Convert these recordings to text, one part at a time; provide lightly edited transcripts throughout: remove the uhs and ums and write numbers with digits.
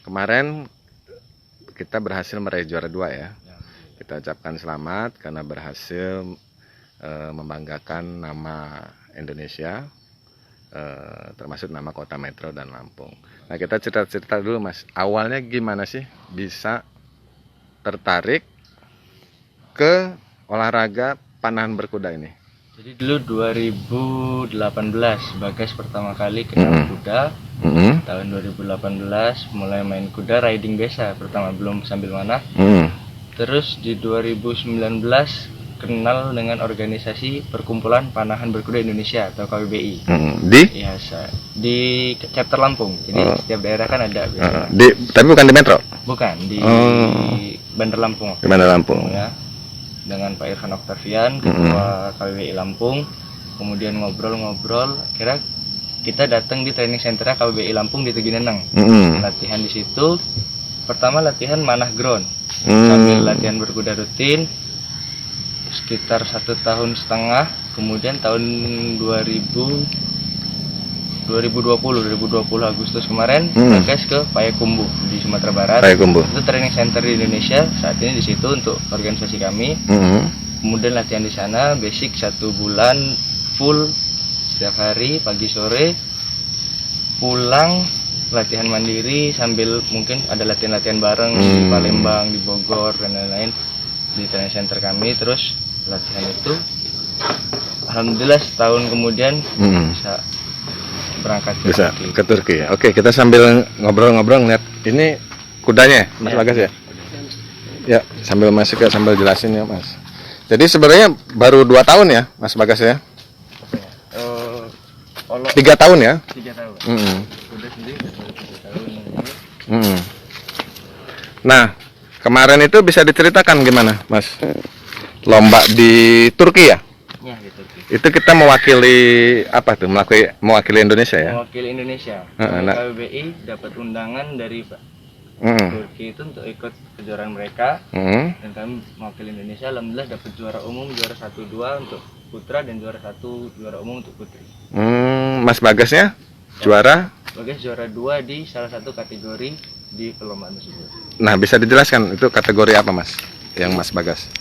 kemarin kita berhasil meraih juara 2 ya. Kita ucapkan selamat karena berhasil membanggakan nama Indonesia, termasuk nama Kota Metro dan Lampung. Nah, kita cerita-cerita dulu Mas, awalnya gimana sih bisa tertarik ke olahraga panahan berkuda ini? Jadi dulu 2018 Bagas pertama kali kenal kuda. Tahun 2018 mulai main kuda riding biasa, pertama belum sambil mana. Terus di 2019 kenal dengan organisasi Perkumpulan Panahan Berkuda Indonesia atau KPBI. Di chapter Lampung. Jadi setiap daerah kan ada. Tapi bukan di Metro? Bukan, di Bandar Lampung. Di Bandar Lampung. Ya. Dengan Pak Irfan Oktavian, ketua KPBI Lampung. Kemudian ngobrol-ngobrol, akhirnya kita datang di training center KPBI Lampung di Tegineneng. Latihan di situ. Pertama latihan manah ground. Sambil latihan berkuda rutin sekitar 1,5 tahun. Kemudian tahun 2020 Agustus kemarin Bagas ke Payakumbuh di Sumatera Barat. Itu training center di Indonesia saat ini di situ untuk organisasi kami. Kemudian latihan di sana basic 1 bulan full setiap hari pagi sore, pulang latihan mandiri sambil mungkin ada latihan-latihan bareng di Palembang, di Bogor dan lain-lain di training center kami. Terus latihan itu alhamdulillah setahun kemudian bisa berangkat ke Turki ya. Oke, kita sambil ngobrol-ngobrol ngeliat ini kudanya Mas Bagas ya. Ya, sambil masuk ya, sambil jelasin ya Mas. Jadi sebenarnya baru 2 tahun ya Mas Bagas ya? 3 tahun ya? 3 tahun. Udah sendiri 3 tahun. Nah, kemarin itu bisa diceritakan gimana Mas? Lomba di Turki ya? Ya, di Turki. Itu kita mewakili apa tuh? Mewakili Indonesia ya? Mewakili Indonesia. KPBI dapat undangan dari Turki itu untuk ikut kejuaraan mereka. Dan kami mewakili Indonesia. Alhamdulillah dapat juara umum, juara 1-2 untuk putra dan juara 1 juara umum untuk putri. Mas Bagasnya juara? Bagas juara 2 di salah satu kategori di perlombaan tersebut. Nah, bisa dijelaskan itu kategori apa Mas? Yang Mas Bagas?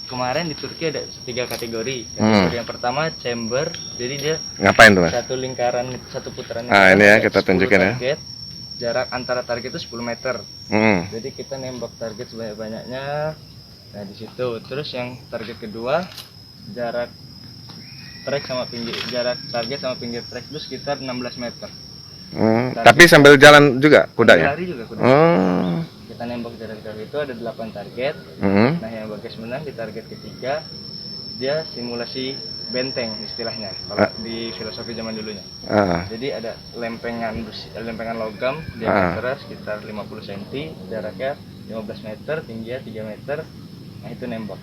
Kemarin di Turki ada 3 kategori. Kategori yang pertama chamber, jadi dia ngapain tuh Mas? Satu lingkaran, satu putaran. Ini ya kita tunjukin ya. Jarak antara target itu 10 meter. Jadi kita nembak target sebanyak-banyaknya. Nah di situ. Terus yang target kedua jarak target sama pinggir trek itu sekitar 16 meter. Tapi sambil jalan juga kudanya? Lari juga kuda. Kita nembak jarak itu ada 8 target. Nah yang Bagas menang di target ketiga, dia simulasi benteng istilahnya kalau di filosofi zaman dulunya. Jadi ada lempengan logam diameternya sekitar 50 cm, jaraknya 15 meter, tingginya 3 meter. Nah itu nembak.